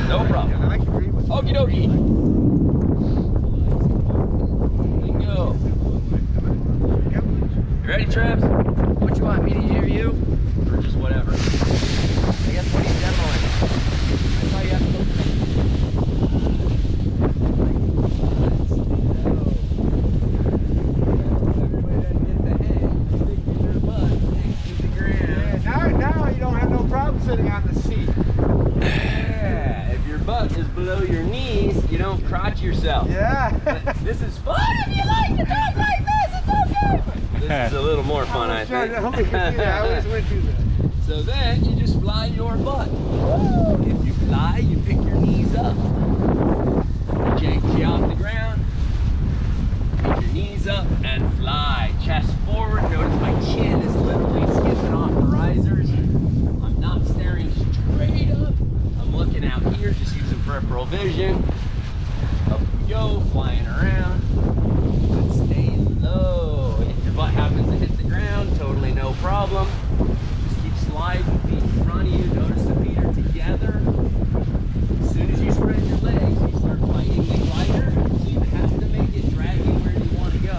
No problem. Okie dokie. Bingo. You ready, Travis? What you want me to hear you? Or just whatever? I guess what are you demoing? I thought you had to look at Now you don't have no problem sitting on the seat. Yeah, if your butt is below your knees, you don't crotch yourself. Yeah. This is fun if you like to talk like this, it's okay. This is a little more fun, I think. I always went through that. So then you just fly your butt. If you fly, you pick your knees up. Yank you off the ground. Pick your knees up and fly. Chest forward. Notice my chin is literally skipping off the risers. I'm not staring straight up. I'm looking out here, just using peripheral vision. Up we go, flying around. But stay low. If your butt happens to hit the ground, totally no problem. Just keep sliding, feet in front of you. Notice the feet are together. As soon as you spread your legs, you start fighting the glider. So you have to make it drag you where you want to go.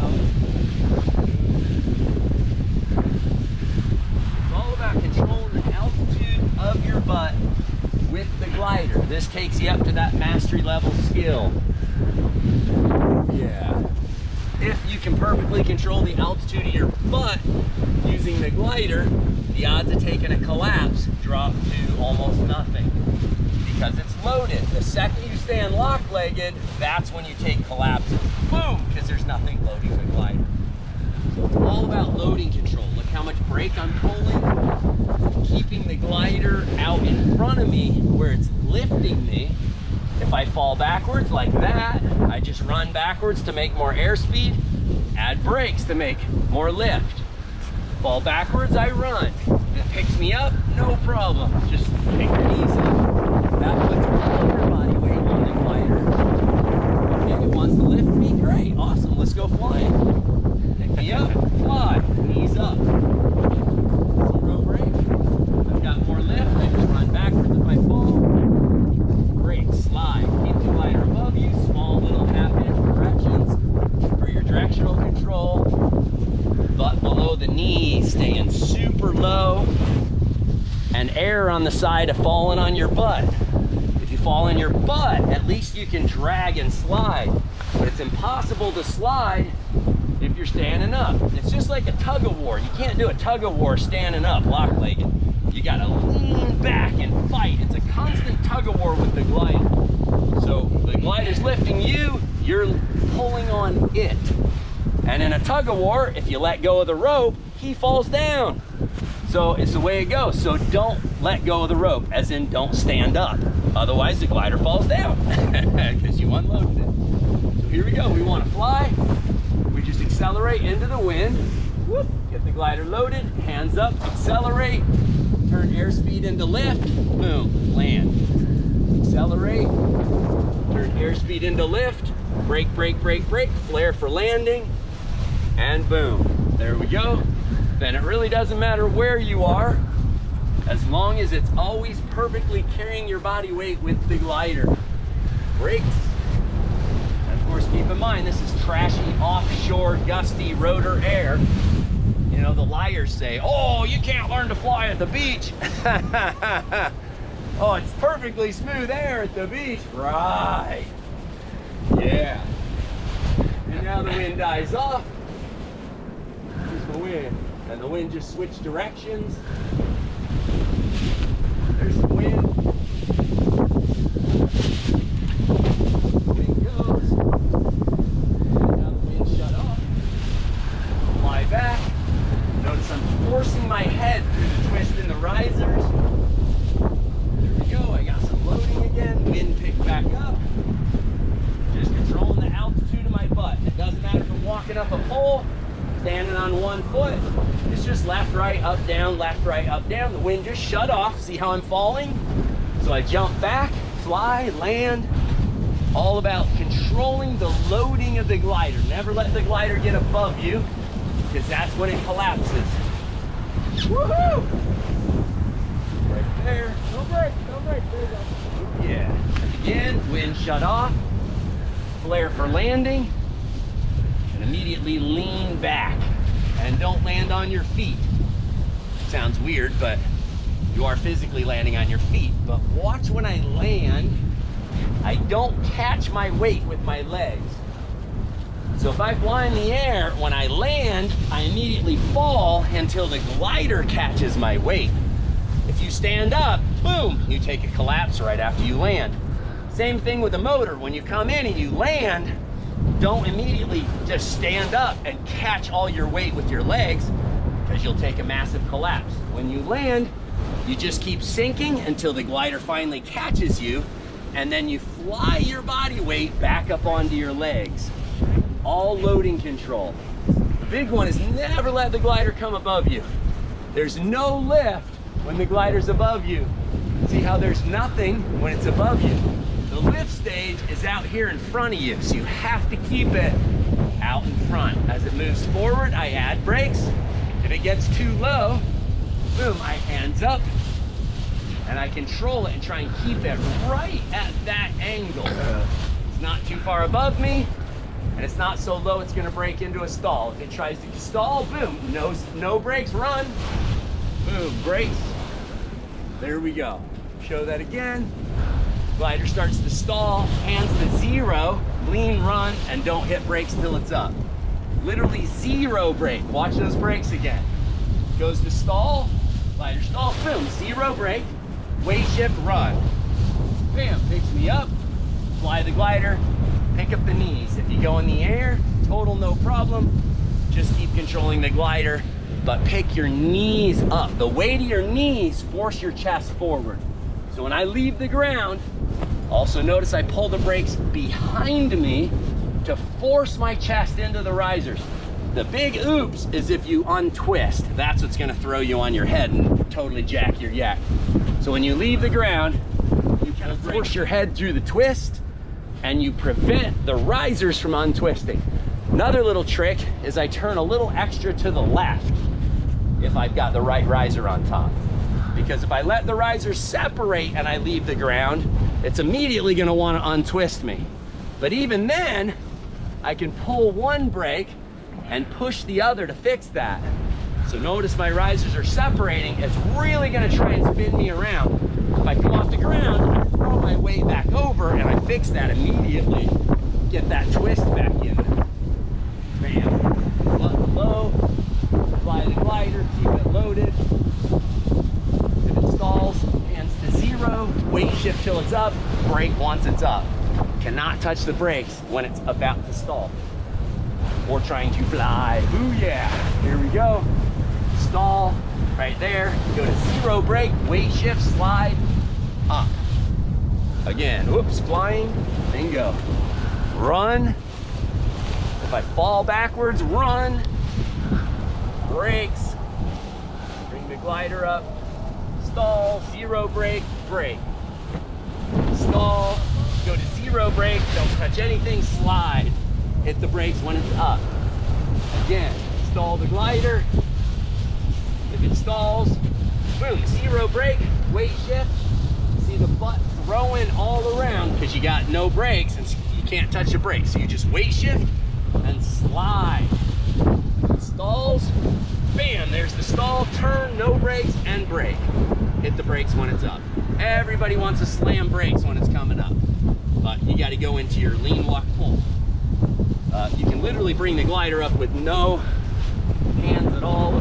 It's all about controlling the altitude of your butt with the glider. This takes you up to that mastery level skill. Yeah. If you can perfectly control the altitude of your butt using the glider, the odds of taking a collapse drop to almost nothing because it's loaded. The second you stand lock-legged, that's when you take collapses. Boom, because there's nothing loading the glider. So it's all about loading control. Look how much brake I'm pulling, keeping the glider out in front of me where it's lifting me. If I fall backwards like that, I just run backwards to make more airspeed, add brakes to make more lift. Fall backwards, I run. If it picks me up, no problem. Just pick your knees up. That puts all your body weight on the glider. Okay, it wants to lift me, great, awesome, let's go flying. Pick me up, fly, knees up. Zero brake. I've got more lift, I just run backwards if I fall. Brake, slide, keep the glider above you, small little half-inch corrections for your directional control. Butt below the knee, staying super low, and air on the side of falling on your butt. If you fall on your butt, at least you can drag and slide, but it's impossible to slide if you're standing up. It's just like a tug of war. You can't do a tug of war standing up, lock-legged. You gotta lean back and fight. It's a constant tug of war with the glider. So the glider's lifting you, you're pulling on it. And in a tug of war, if you let go of the rope, he falls down. So it's the way it goes. So don't let go of the rope, as in don't stand up. Otherwise the glider falls down because you unloaded it. So here we go, we want to fly. We just accelerate into the wind. Whoop, get the glider loaded, hands up, accelerate, turn airspeed into lift, boom, land. Accelerate, turn airspeed into lift, brake, brake, brake, brake, flare for landing, and boom, there we go. Then it really doesn't matter where you are, as long as it's always perfectly carrying your body weight with the glider. Brakes. And of course, keep in mind, this is trashy, offshore, gusty rotor air. You know, the liars say, oh, you can't learn to fly at the beach. Oh, it's perfectly smooth air at the beach. Right. Yeah. And now the wind dies off. Here's the wind. And the wind just switched directions. There's the wind. Wind goes. And now the wind shut off. Fly back. Notice I'm forcing my head through the twist in the risers. There we go. I got some loading again. Wind picked back up. Just controlling the altitude of my butt. It doesn't matter if I'm walking up a pole, standing on one foot. It's just left, right, up, down, left, right, up, down. The wind just shut off. See how I'm falling? So I jump back, fly, land. All about controlling the loading of the glider. Never let the glider get above you, because that's when it collapses. Woohoo! Right there. No break, no brake. There you go. Yeah. Again, wind shut off. Flare for landing. And immediately lean back. And don't land on your feet. Sounds weird, but you are physically landing on your feet. But watch when I land, I don't catch my weight with my legs. So if I fly in the air, when I land, I immediately fall until the glider catches my weight. If you stand up, boom, you take a collapse right after you land. Same thing with a motor. When you come in and you land, don't immediately just stand up and catch all your weight with your legs, because you'll take a massive collapse. When you land, you just keep sinking until the glider finally catches you, and then you fly your body weight back up onto your legs. All loading control. The big one is never let the glider come above you. There's no lift when the glider's above you. See how there's nothing when it's above you? The lift stage is out here in front of you, so you have to keep it out in front. As it moves forward, I add brakes. If it gets too low, boom, I hands up, and I control it and try and keep it right at that angle. It's not too far above me, and it's not so low it's gonna break into a stall. If it tries to stall, boom, no brakes, run. Boom, brakes. There we go. Show that again. Glider starts to stall, hands to zero, lean, run, and don't hit brakes till it's up. Literally zero brake. Watch those brakes again. Goes to stall, glider stall, boom, zero brake, weight shift, run. Bam, picks me up, fly the glider, pick up the knees. If you go in the air, total no problem. Just keep controlling the glider, but pick your knees up. The weight of your knees force your chest forward. So when I leave the ground, also notice I pull the brakes behind me to force my chest into the risers. The big oops is if you untwist. That's what's gonna throw you on your head and totally jack your yak. So when you leave the ground, you kind of force your head through the twist, and you prevent the risers from untwisting. Another little trick is I turn a little extra to the left if I've got the right riser on top. Because if I let the risers separate and I leave the ground, it's immediately gonna wanna untwist me. But even then, I can pull one brake and push the other to fix that. So notice my risers are separating. It's really gonna try and spin me around. If I come off the ground, I throw my weight back over and I fix that immediately. Get that twist back in. Bam. Button low, fly the glider, keep it loaded. If it stalls, hands to zero, weight shift till it's up, brake once it's up. Cannot touch the brakes when it's about to stall or trying to fly. Ooh yeah, here we go. Stall, right there. Go to zero brake, weight shift, slide, up. Again, whoops, flying, bingo. Run. If I fall backwards, run. Brakes. Bring the glider up. Stall, zero brake, brake. Stall, go to zero brake, don't touch anything, slide. Hit the brakes when it's up. Again, stall the glider. If it stalls, boom, zero brake, weight shift. See the butt throwing all around because you got no brakes and you can't touch the brakes. So you just weight shift and slide. It stalls, bam, there's the stall, turn, no brakes, and brake. Hit the brakes when it's up. Everybody wants to slam brakes when it's coming up, but you got to go into your lean, walk, pull. You can literally bring the glider up with no hands at all.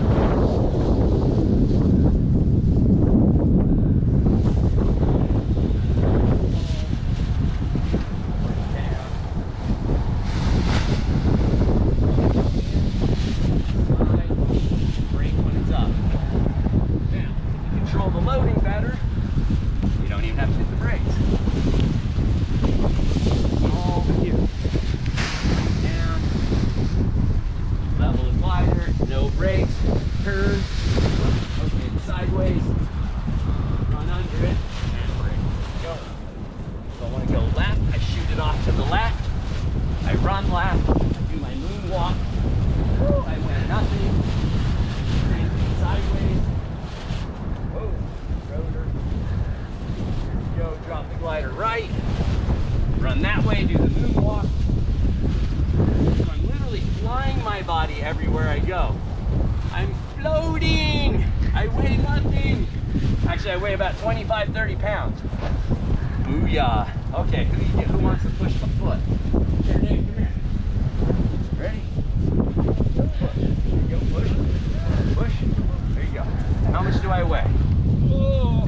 drop the glider right, run that way, do the moonwalk. So I'm literally flying my body everywhere I go. I'm floating. I weigh nothing. Actually, I weigh about 25, 30 pounds. Booyah. Okay, who wants to push the foot? Here, Dave, come here. Ready? Push. There you go, push. Push. There you go. How much do I weigh? Oh.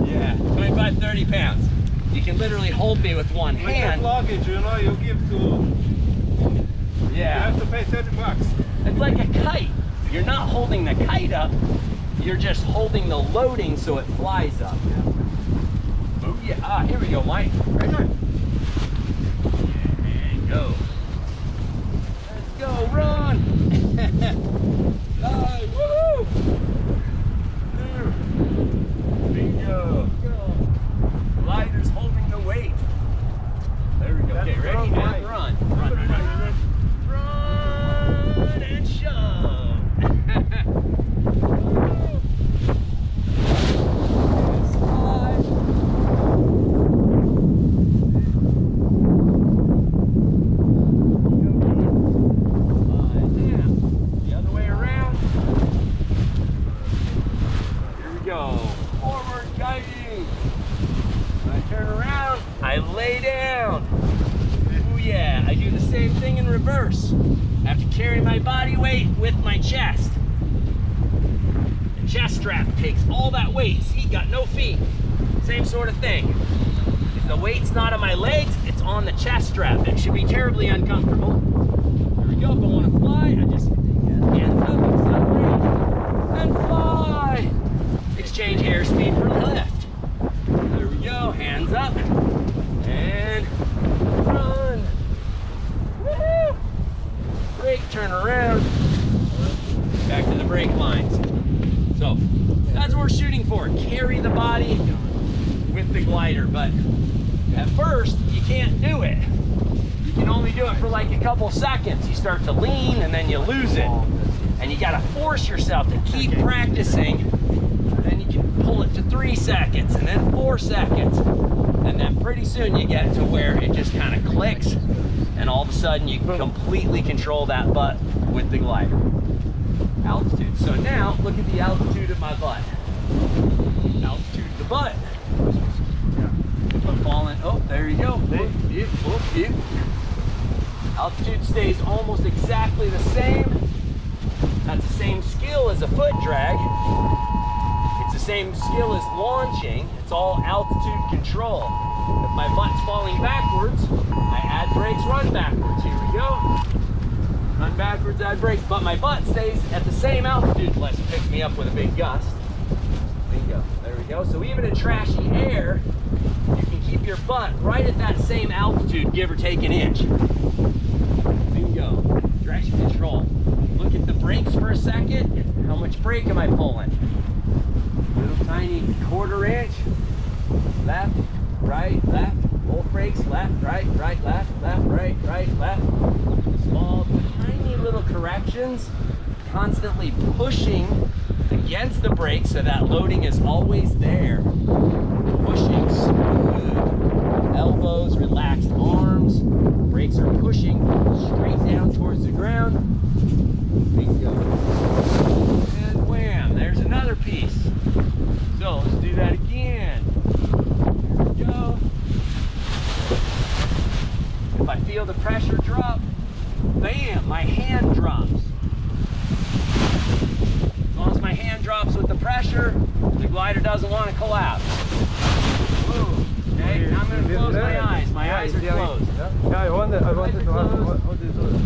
Yeah, 25, 30 pounds. You can literally hold me with one hand. Luggage, you know, you give to. You Yeah. have to pay $30. It's like a kite. You're not holding the kite up. You're just holding the loading so it flies up. Oh yeah. Ah, here we go, Mike. Right on. And go. Let's go, run. Woo! Bingo. Glider's holding the weight. There we go. Okay, ready? And run. Run, run, run. Run and shove. Slide. Slide down. The other way around. Here we go. Forward guiding. When I turn around, I lay down. Ooh yeah, I do the same thing in reverse. I have to carry my body weight with my chest. The chest strap takes all that weight. See, got no feet. Same sort of thing. If the weight's not on my legs, it's on the chest strap. It should be terribly uncomfortable. Here we go. If I want to fly, I just hands up, accelerate, and fly. Exchange airspeed for lift. There we go. Hands up and run. Woo! Brake, turn around. Back to the brake lines. So that's what we're shooting for. Carry the body with the glider, but at first you can't do it. You can only do it for like a couple seconds. You start to lean and then you lose it. And you gotta force yourself to keep practicing. Then you can pull it to 3 seconds and then 4 seconds. And then pretty soon you get to where it just kind of clicks and all of a sudden you can completely control that butt with the glider. Altitude. So now look at the altitude of my butt. Altitude of the butt. If I'm falling, oh, there you go. Altitude stays almost exactly the same. That's the same skill as a foot drag. It's the same skill as launching. It's all altitude control. If my butt's falling backwards, I add brakes, run backwards. Here we go. Run backwards, add brakes, but my butt stays at the same altitude unless it picks me up with a big gust. Bingo. There we go. So even in trashy air, you can keep your butt right at that same altitude, give or take an inch. Bingo. Traction control. Look at the brakes for a second. How much brake am I pulling? Little tiny 1/4 inch. Left, right, left. Both brakes, left, right, left, right, left. Small, tiny little corrections. Constantly pushing against the brake so that loading is always there. Pushing smooth. Elbows, relaxed arms. Brakes are pushing straight down towards the ground. Bingo. And wham, there's another piece. So let's do that again. Here we go. If I feel the pressure drop, bam, my hand drops. As long as my hand drops with the pressure, the glider doesn't want to collapse. Woo. Okay, now I'm going to close my eyes. My eyes are closed. Yeah, I wanted to ask, how do you do it?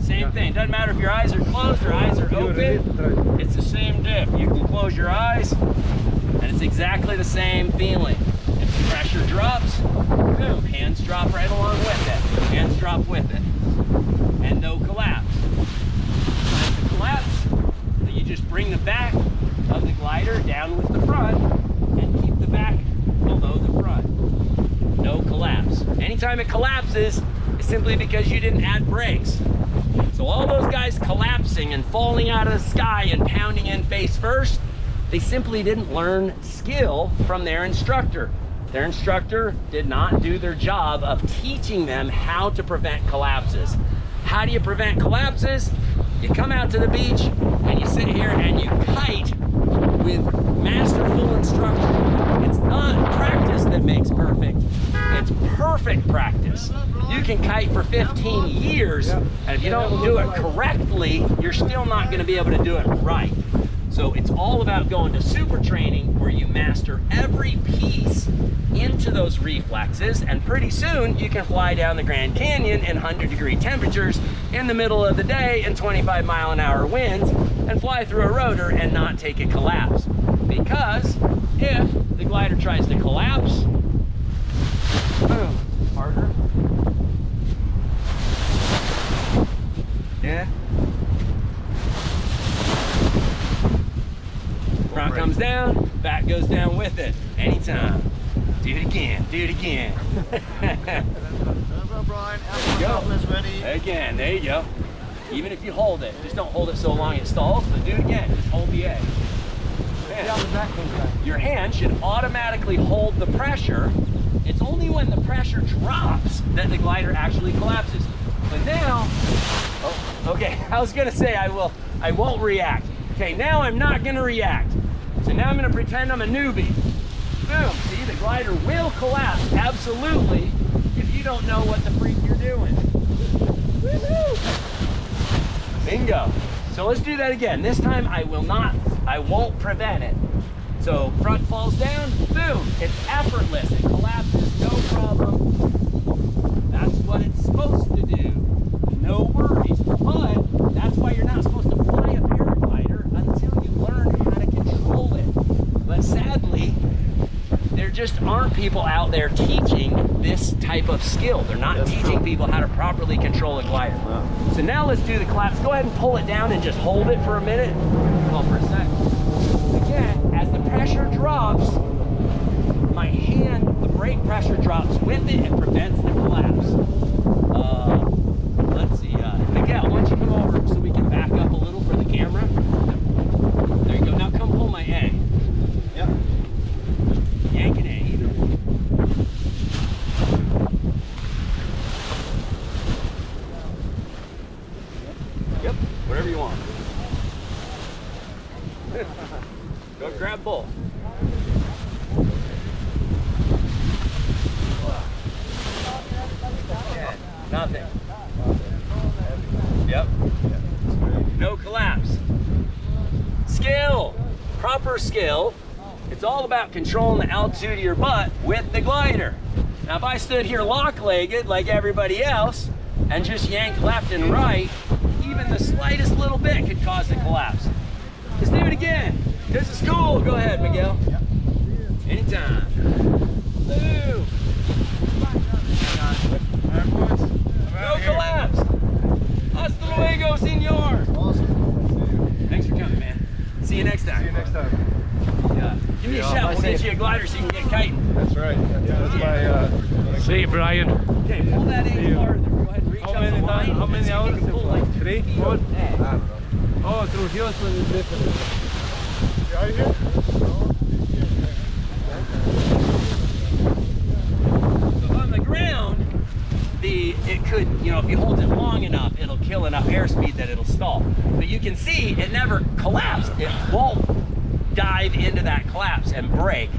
Same thing. Doesn't matter if your eyes are closed or eyes are open. It's the same diff. You can close your eyes, and it's exactly the same feeling. If the pressure drops, boom, hands drop right along with it. Hands drop with it. And no collapse. If the collapse, you just bring the back of the glider down with the front and keep the back below the front. No collapse. Anytime it collapses, it's simply because you didn't add brakes. So all those guys collapsing and falling out of the sky and pounding in face first, They simply didn't learn skill from their instructor. Their instructor did not do their job of teaching them how to prevent collapses. How do you prevent collapses? You come out to the beach and you sit here and you kite with masterful instruction. It's not practice that makes perfect. It's perfect practice. You can kite for 15 years, and if you don't do it correctly, you're still not going to be able to do it right. So it's all about going to super training where you master every piece into those reflexes, and pretty soon you can fly down the Grand Canyon in 100-degree temperatures in the middle of the day in 25-mile-an-hour winds and fly through a rotor and not take a collapse. Because if the glider tries to collapse, boom, harder. Yeah. Front comes down, back goes down with it. Anytime. Do it again, do it again. There you go. ready. Again, there you go. Even if you hold it, just don't hold it so long it stalls, but do it again, just hold the A. Your hand should automatically hold the pressure. It's only when the pressure drops that the glider actually collapses. But now, oh, okay, I was gonna say I won't react. Okay, now I'm not gonna react. So now I'm gonna pretend I'm a newbie. Boom, see, the glider will collapse, absolutely, if you don't know what the freak you're doing. Bingo. So let's do that again. This time I won't prevent it. So front falls down, boom, it's effortless, it collapses, no problem. That's what it's supposed to do, no worries. But that's why you're not supposed to fly a paraglider until you learn how to control it. But sadly, there just aren't people out there teaching this type of skill. They're not teaching people how to properly control a glider. So now let's do the collapse. Go ahead and pull it down and just hold it for a minute. Well, for a sec. Again, as the pressure drops, my hand, the brake pressure drops with it and prevents the collapse. Let's see, Miguel, why don't you come over so we can back up a little for the camera? There you go, now come pull my A. Yep. Yank an A, either one. Yep, whatever you want. Go grab both. Nothing. Yep. No collapse. Skill. Proper skill. It's all about controlling the altitude of your butt with the glider. Now if I stood here lock-legged like everybody else and just yanked left and right, even the slightest little bit could cause a collapse. Let's do it again. This is cool. Go ahead, Miguel. Yep. Anytime. Boom. No collapse. Hasta luego, senor. Awesome. Thanks for coming, man. See you next time. See you next time. Yeah. Give me a shout. We'll get you a glider so you can get kiting. That's right. That's my. See you, Brian. Okay, pull that in farther. Go ahead and reach How up many the line. times- how many See if you hours can you pull fly? like 3, 3 4? feet. I don't know. Oh, through Houston is different. You out of here? So on the ground, it could, if you hold it long enough, it'll kill enough airspeed that it'll stall. But you can see it never collapsed. It won't dive into that collapse and break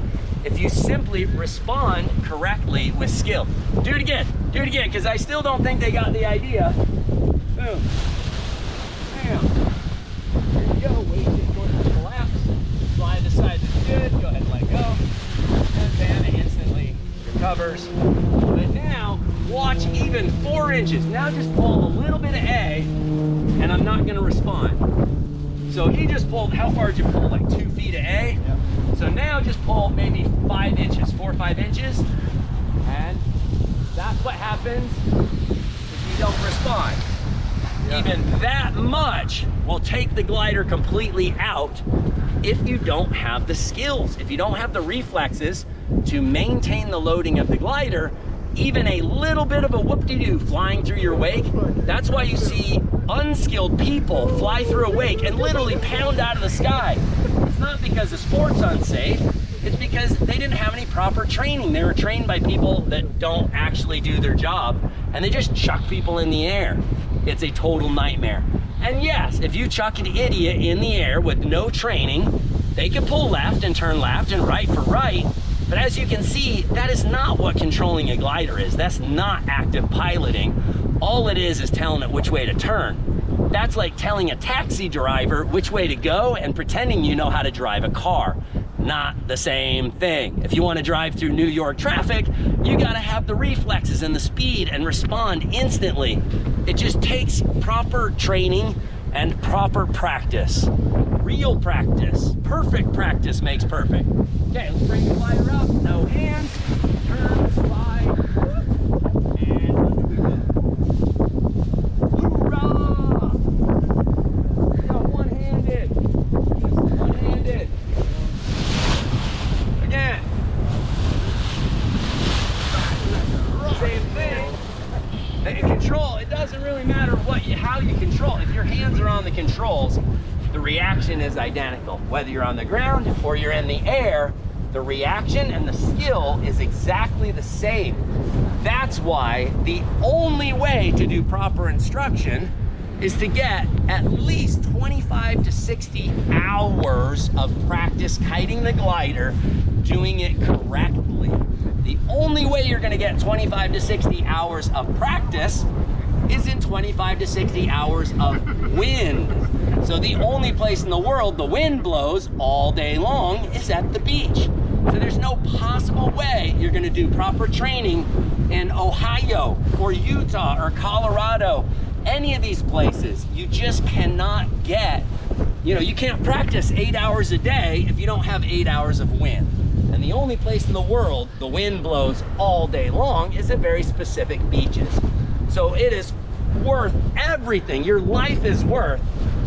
if you simply respond correctly with skill. Do it again, because I still don't think they got the idea. Boom. Bam. There you go, weight is going to collapse. Fly the side that's good, go ahead and let go. And bam, it instantly recovers. But now, watch even 4 inches. Now just pull a little bit of A, and I'm not gonna respond. So he just pulled, how far did you pull? Like 2 feet of A? Yep. So now just pull maybe 5 inches, 4 or 5 inches, and that's what happens if you don't respond. Yeah. Even that much will take the glider completely out if you don't have the skills, if you don't have the reflexes to maintain the loading of the glider. Even a little bit of a whoop-de-doo flying through your wake, that's why you see unskilled people fly through a wake and literally pound out of the sky. it's not because the sport's unsafe, it's because they didn't have any proper training. They were trained by people that don't actually do their job, and they just chuck people in the air. It's a total nightmare. And yes, if you chuck an idiot in the air with no training, they can pull left and turn left and right for right. But as you can see, that is not what controlling a glider is. That's not active piloting. All it is telling it which way to turn. That's like telling a taxi driver which way to go and pretending you know how to drive a car. Not the same thing. If you want to drive through New York traffic, you gotta have the reflexes and the speed and respond instantly. It just takes proper training and proper practice. Real practice. Perfect practice makes perfect. Okay, let's bring the glider up. No hands. Turn, slide, and under we go. Hoorah! Go one-handed. One-handed. Again. Same thing. And control, it doesn't really matter how you control. If your hands are on the controls, the reaction is identical. Whether you're on the ground or you're in the air, the reaction and the skill is exactly the same. That's why the only way to do proper instruction is to get at least 25 to 60 hours of practice kiting the glider, doing it correctly. The only way you're gonna get 25 to 60 hours of practice is in 25 to 60 hours of wind. So the only place in the world the wind blows all day long is at the beach. So there's no possible way you're gonna do proper training in Ohio or Utah or Colorado, any of these places. You just cannot get, you can't practice 8 hours a day if you don't have 8 hours of wind. And the only place in the world the wind blows all day long is at very specific beaches. So it is worth everything. Your life is worth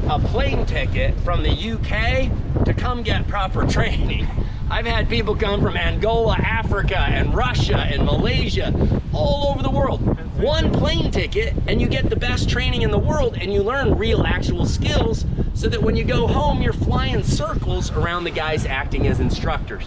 a plane ticket from the UK to come get proper training. I've had people come from Angola, Africa, and Russia, and Malaysia, all over the world. One plane ticket, and you get the best training in the world, and you learn real, actual skills, so that when you go home, you're flying circles around the guys acting as instructors.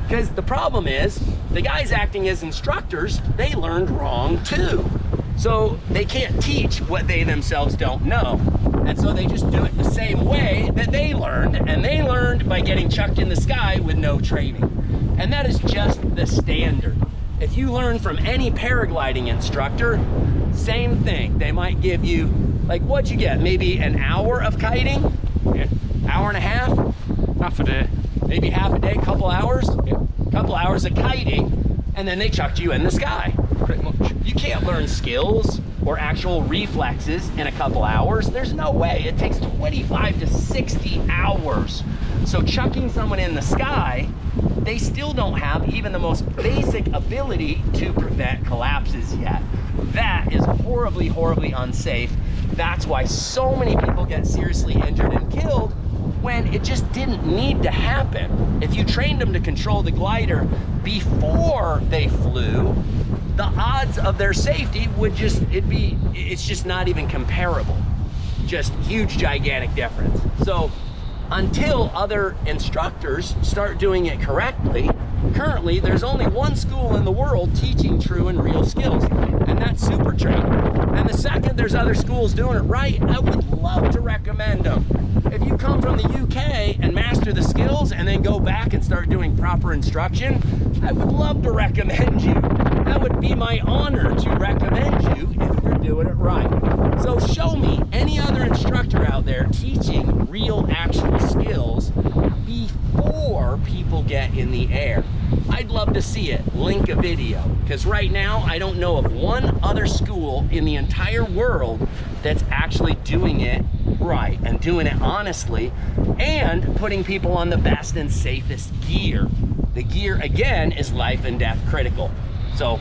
Because the problem is, the guys acting as instructors, they learned wrong too. So they can't teach what they themselves don't know. And so they just do it the same way that they learned, and they learned by getting chucked in the sky with no training. And that is just the standard. If you learn from any paragliding instructor, same thing. They might give you, like, what'd you get? Maybe an hour of kiting? Yeah. Hour and a half? Half a day. Maybe half a day, couple hours? Yeah. Couple hours of kiting, and then they chucked you in the sky. Pretty much. You can't learn skills or actual reflexes in a couple hours. There's no way. It takes 25 to 60 hours. So chucking someone in the sky, they still don't have even the most basic ability to prevent collapses yet. That is horribly, horribly unsafe. That's why so many people get seriously injured and killed when it just didn't need to happen. If you trained them to control the glider before they flew, the odds of their safety would it's just not even comparable. Just huge, gigantic difference. So until other instructors start doing it correctly, currently there's only one school in the world teaching true and real skills, and that's Super Training. And the second there's other schools doing it right, I would love to recommend them. If you come from the UK and master the skills and then go back and start doing proper instruction, I would love to recommend you. That would be my honor to recommend you if you're doing it right. So show me any other instructor out there teaching real, actual skills before people get in the air. I'd love to see it. Link a video. Because right now, I don't know of one other school in the entire world that's actually doing it right and doing it honestly and putting people on the best and safest gear. The gear, again, is life and death critical. So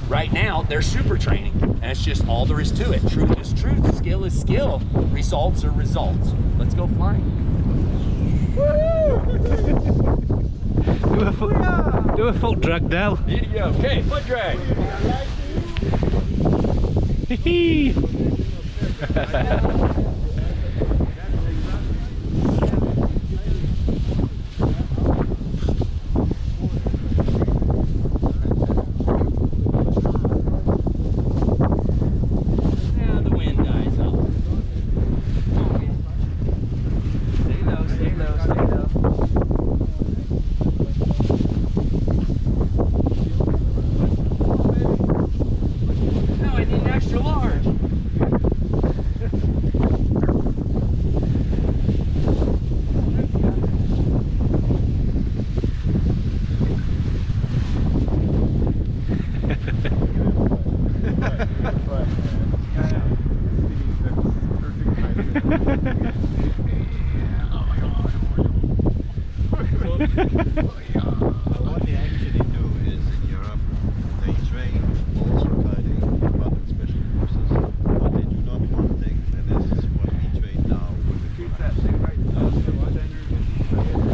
right now, they're Super Training, and it's just all there is to it. Truth is truth, skill is skill, results are results. Let's go flying. Do a foot drag, Dell. Video. Okay, foot drag. what they actually do is in Europe, they train horse riding about special horses, but they do not one thing, and this is what we train now with the Keep that thing right now. That's the one. That's the one.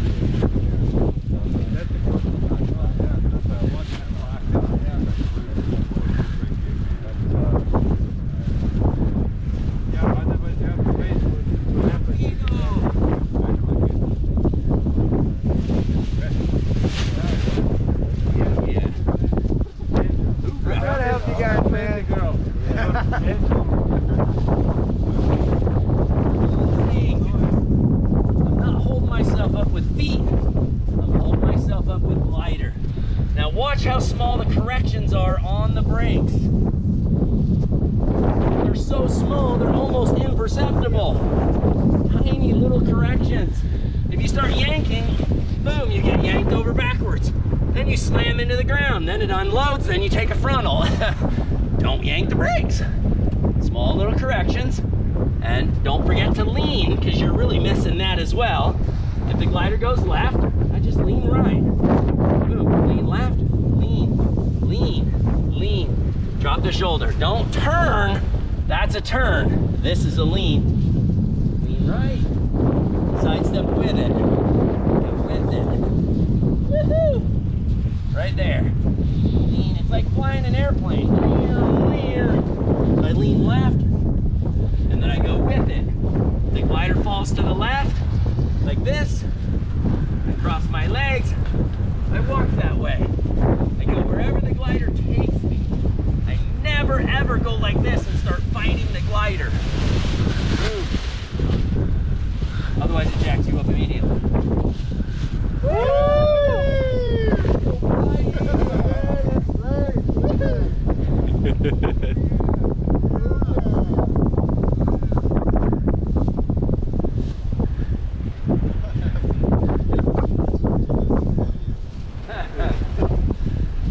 Yeah, otherwise you have to wait for it to happen. I'm trying to help you guys, man. Girl. I'm not holding myself up with feet. I'm holding myself up with glider. Now watch how small the corrections are on the brakes. They're so small, they're almost imperceptible. Tiny little corrections. If you start yanking, boom, you get yanked over backwards. Then you slam into the ground, then it unloads, then you take a frontal. Don't yank the brakes. Small little corrections. And don't forget to lean, because you're really missing that as well. If the glider goes left, I just lean right. Boom, lean left, lean, lean, lean. Drop the shoulder. Don't turn. That's a turn. This is a lean. Lean right. Sidestep with it. With it. Woohoo! Right there. Lean. It's like flying an airplane. I lean left, and then I go with it. The glider falls to the left, like this. I cross my legs. I walk that way. I go wherever the glider takes me. I never ever go like this and start fighting the glider. Move. Otherwise it jacks you up immediately.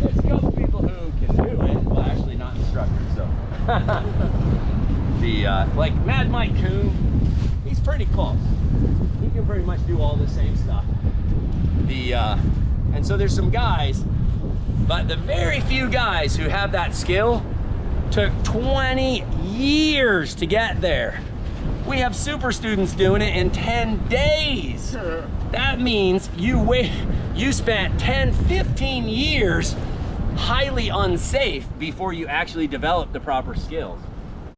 There's a couple people who can do it. Well, actually not instructors, so. Like Mad Mike Coon, he's pretty close. He can pretty much do all the same stuff. And so there's some guys, but the very few guys who have that skill took 20 years to get there. We have super students doing it in 10 days. That means you spent 10, 15 years highly unsafe before you actually develop the proper skills.